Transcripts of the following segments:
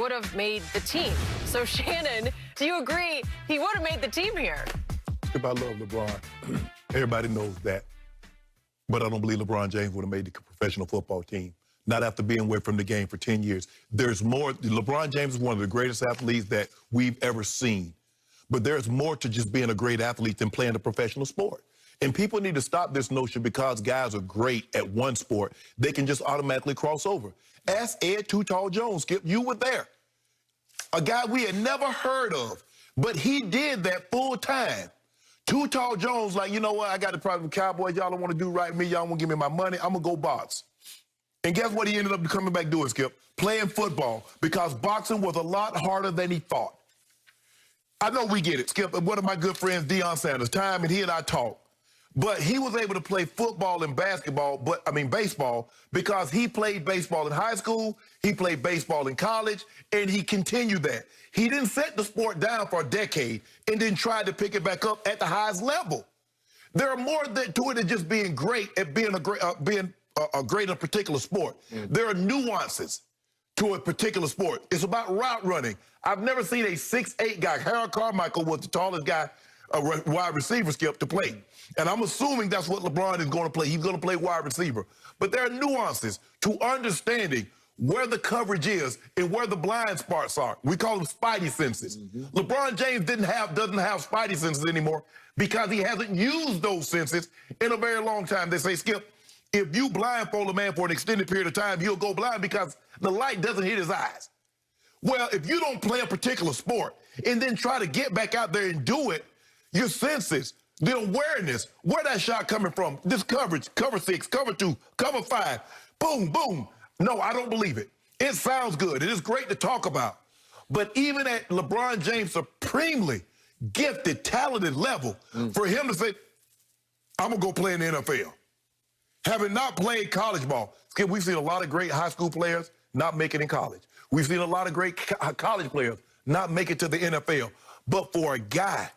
would have made the team. So, Shannon, do you agree he would have made the team here? If I love LeBron, everybody knows that. But I don't believe LeBron James would have made the professional football team, not after being away from the game for 10 years. There's more. LeBron James is one of the greatest athletes that we've ever seen. But there's more to just being a great athlete than playing a professional sport. And people need to stop this notion because guys are great at one sport, they can just automatically cross over. Ask Ed Too Tall Jones, Skip, you were there. A guy we had never heard of, but he did that full time. Too Tall Jones, like, you know what, I got a problem with Cowboys, y'all don't want to do right with me, y'all won't give me my money, I'm going to go box. And guess what he ended up coming back doing, Skip? Playing football, because boxing was a lot harder than he thought. I know we get it, Skip. One of my good friends, Deion Sanders, time, and he and I talked. But he was able to play football and basketball, baseball, because he played baseball in high school, he played baseball in college, and he continued that. He didn't set the sport down for a decade and then tried to pick it back up at the highest level. There are more to it than just being great at being great in a particular sport. There are nuances to a particular sport. It's about route running. I've never seen a 6'8" guy. Harold Carmichael was the tallest guy, wide receiver, Skip, to play. And I'm assuming that's what LeBron is going to play. He's going to play wide receiver. But there are nuances to understanding where the coverage is and where the blind spots are. We call them spidey senses. LeBron James doesn't have spidey senses anymore because he hasn't used those senses in a very long time. They say, Skip, if you blindfold a man for an extended period of time, he'll go blind because the light doesn't hit his eyes. Well, if you don't play a particular sport and then try to get back out there and do it, your senses, the awareness, where that shot coming from, this coverage, cover 6, cover 2, cover 5, boom, boom. No, I don't believe it. It sounds good. It is great to talk about. But even at LeBron James' supremely gifted, talented level, for him to say, I'm going to go play in the NFL. Having not played college ball, Skip, we've seen a lot of great high school players not make it in college. We've seen a lot of great college players not make it to the NFL. But for a guy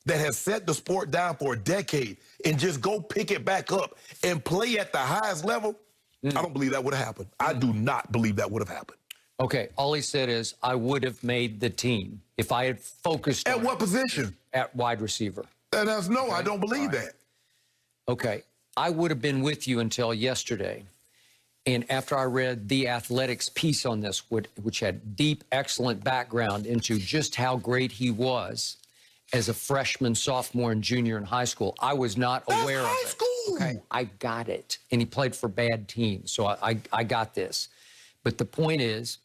that has set the sport down for a decade and just go pick it back up and play at the highest level, I don't believe that would have happened. I do not believe that would have happened. Okay, all he said is, I would have made the team if I had focused on At what position? At wide receiver. And that's no, okay. I don't believe that. Okay, I would have been with you until yesterday. And after I read The Athletic's piece on this, which had deep, excellent background into just how great he was as a freshman, sophomore, and junior in high school, I was not aware of it. High school. Okay, I got it. And he played for bad teams, so I got this. But the point is,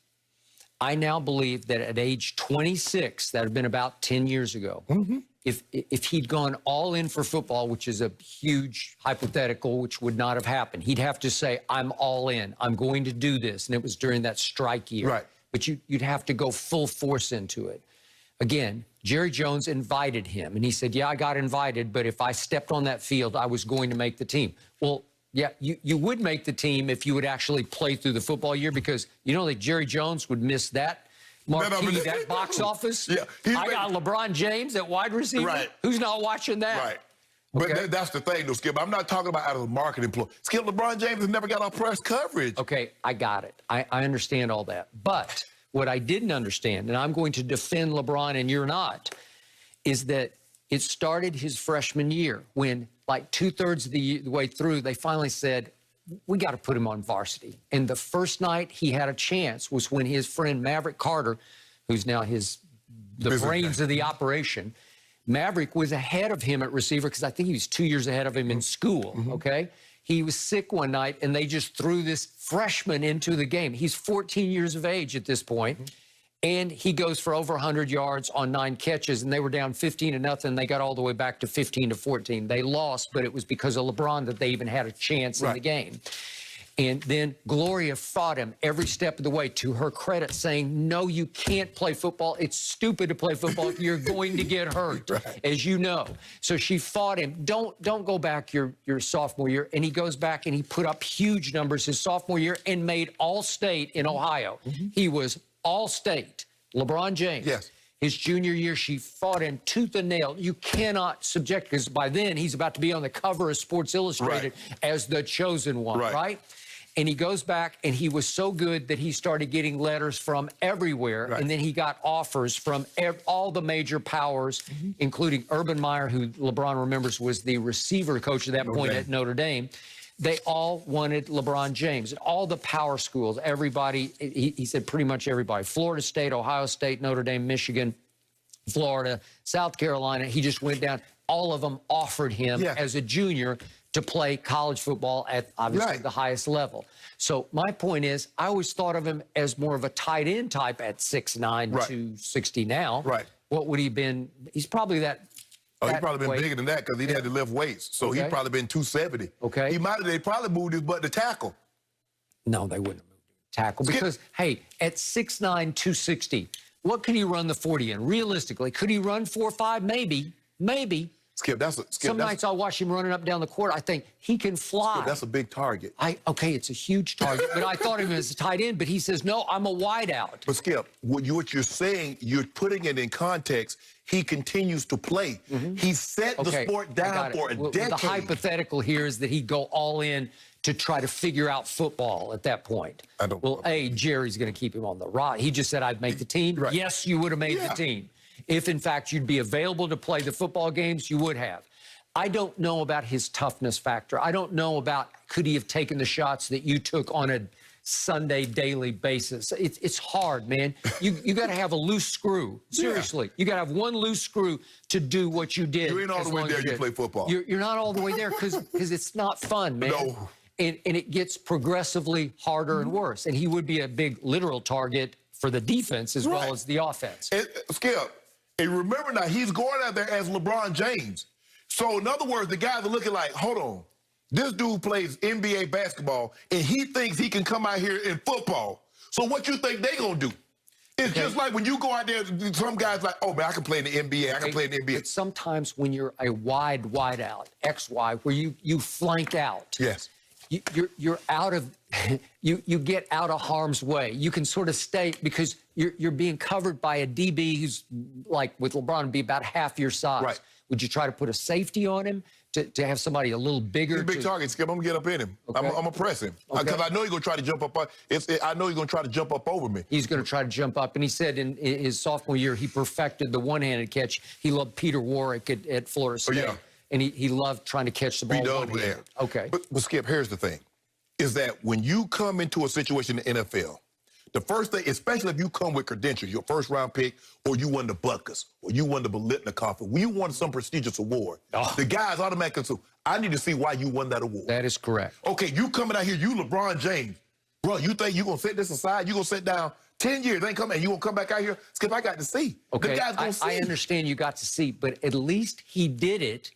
I now believe that at age 26, that had been about 10 years ago, if he'd gone all in for football, which is a huge hypothetical, which would not have happened, he'd have to say, I'm all in. I'm going to do this. And it was during that strike year. Right. But you'd have to go full force into it. Again, Jerry Jones invited him, and he said, yeah, I got invited, but if I stepped on that field, I was going to make the team. Well, yeah, you would make the team if you would actually play through the football year, because you know that Jerry Jones would miss that marquee, that box office. Yeah, I got LeBron James at wide receiver. Right. Who's not watching that? Right. But okay. That's the thing, though, Skip. I'm not talking about out of the marketing ploy. Skip, LeBron James has never got our press coverage. Okay, I got it. I understand all that. But what I didn't understand, and I'm going to defend LeBron and you're not, is that it started his freshman year when, like, 2/3 of the way through, they finally said, we got to put him on varsity. And the first night he had a chance was when his friend Maverick Carter, who's now the brains of the operation, Maverick was ahead of him at receiver because I think he was 2 years ahead of him in school, okay? He was sick one night, and they just threw this freshman into the game. He's 14 years of age at this point, and he goes for over 100 yards on 9 catches, and they were down 15-0. They got all the way back to 15-14. They lost, but it was because of LeBron that they even had a chance in the game. And then Gloria fought him every step of the way, to her credit, saying, no, you can't play football. It's stupid to play football. You're going to get hurt, as you know. So she fought him. Don't go back your sophomore year. And he goes back and he put up huge numbers his sophomore year and made All-State in Ohio. He was All-State. LeBron James. Yes. His junior year, she fought him tooth and nail. You cannot subject, because by then he's about to be on the cover of Sports Illustrated as the chosen one, right? And he goes back, and he was so good that he started getting letters from everywhere. Right. And then he got offers from all the major powers, including Urban Meyer, who LeBron remembers was the receiver coach at that point at Notre Dame. They all wanted LeBron James. And all the power schools, everybody, he said pretty much everybody, Florida State, Ohio State, Notre Dame, Michigan, Florida, South Carolina. He just went down. All of them offered him as a junior to play college football at obviously the highest level. So my point is, I always thought of him as more of a tight end type at 6'9", 260 now. Right. What would he have been? He's probably that. Oh, he's probably been bigger than that because he had to lift weights. So he'd probably been 270. Okay. They probably moved his butt to tackle. No, they wouldn't have moved him to tackle because, hey, at 6'9", 260, what could he run the 40 in? Realistically, could he run 4.5? Maybe. Maybe. Skip, Some nights I'll watch him running up down the court. I think he can fly. Skip, that's a big target. Okay, it's a huge target, but I thought of him as a tight end, but he says, no, I'm a wideout. But Skip, what you're saying, you're putting it in context. He continues to play. He set the sport down for a decade. The hypothetical here is that he'd go all in to try to figure out football at that point. Jerry's going to keep him on the rod. He just said, I'd make the team. Right. Yes, you would have made the team. If, in fact, you'd be available to play the football games, you would have. I don't know about his toughness factor. I don't know about could he have taken the shots that you took on a Sunday daily basis. It's hard, man. You got to have a loose screw. Seriously. You got to have one loose screw to do what you did. You ain't all the way there, you play football. You're not all the way there because it's not fun, man. No. And it gets progressively harder and worse. And he would be a big literal target for the defense as well as the offense. Skip, and remember now, he's going out there as LeBron James. So, in other words, the guys are looking like, hold on, this dude plays NBA basketball, and he thinks he can come out here in football. So what you think they going to do? It's just like when you go out there, some guys like, oh, man, I can play in the NBA. I can play in the NBA. But sometimes when you're a wide out, XY, where you flank out. Yes. You're out of, you get out of harm's way. You can sort of stay because you're being covered by a DB who's like with LeBron be about half your size. Right. Would you try to put a safety on him to have somebody a little bigger? He's a big target, Skip. I'm gonna get up in him. I'm gonna press him because I know he's gonna try to jump up. I know he's gonna try to jump up over me. He's gonna try to jump up, and he said in his sophomore year he perfected the one-handed catch. He loved Peter Warwick at Florida State. Oh, yeah. And he loved trying to catch the ball one-handed. Okay. But Skip, here's the thing, is that when you come into a situation in the NFL, the first thing, especially if you come with credentials, your first-round pick, or you won the Butkus, or you won the Bolitnikoff, or you won some prestigious award, the guys automatically say, I need to see why you won that award. That is correct. Okay, you coming out here, you LeBron James. Bro, you think you're going to set this aside? You're going to sit down 10 years, ain't coming, and you going to come back out here? Skip, I got to see. Okay, the guy's going to see. I understand you got to see, but at least he did it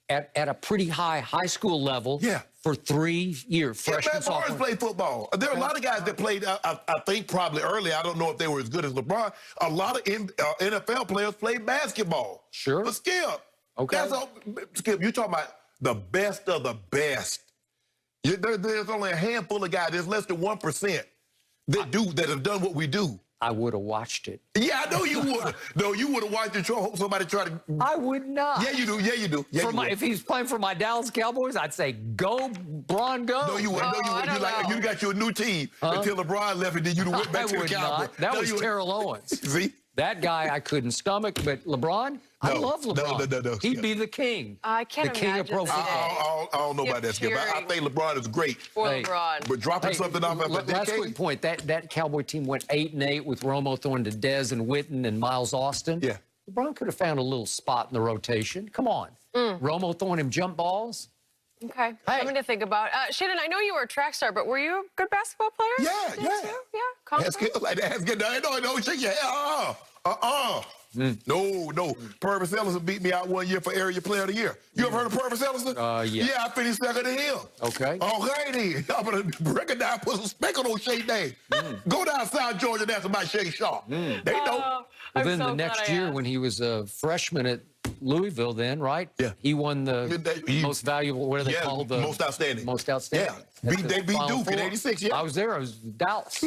at a pretty high school level for 3 years. Matt Barnes played football. There are a lot of guys that played, I think probably early. I don't know if they were as good as LeBron. A lot of NFL players played basketball. Sure. But Skip, Skip, you're talking about the best of the best. There's only a handful of guys. There's less than 1% that have done what we do. I would have watched it. Yeah, I know you would. No, you would have watched it. Somebody try to. I would not. Yeah, you do. Yeah, you do. Yeah, if he's playing for my Dallas Cowboys, I'd say, go, Bron, go. No, you wouldn't. No, you wouldn't. You got you a new team until LeBron left, and then you went back to the Cowboys. That was Terrell Owens. See? That guy I couldn't stomach, but LeBron, I love LeBron. No. He'd be the king. I can't the king imagine of pro football. I don't know about that, Skip. I think LeBron is great. For LeBron. But dropping something off after a decade? Last quick point. That Cowboy team went 8-8 with Romo throwing to Dez and Witten and Miles Austin. Yeah. LeBron could have found a little spot in the rotation. Come on. Romo throwing him jump balls. Okay. Something to think about. Shannon, I know you were a track star, but were you a good basketball player? Yeah. Confident? No, shake your head. No. Purvis Ellison beat me out 1 year for Area Player of the Year. You ever heard of Purvis Ellison? Yeah. Yeah, I finished second to him. Okay. Okay, then. I'm going to break it down, put some speck on those Shea name. Go down South Georgia and ask about Shea Shaw. They know. Well, then the next year when he was a freshman at Louisville then, right? Yeah. He won the most valuable, what do they call the? Most outstanding. Most outstanding. Yeah. They beat Duke in 86, yeah. I was there. I was in Dallas.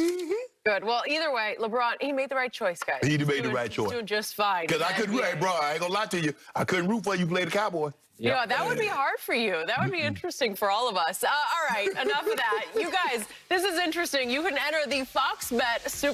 Good. Well, either way, LeBron, he made the right choice, guys. He made the right choice. He's doing just fine. Because I couldn't, hey, bro, I ain't gonna lie to you. I couldn't root for you play the Cowboys. Yeah, that would be hard for you. That would be interesting for all of us. All right, enough of that. You guys, this is interesting. You can enter the Fox Bet Super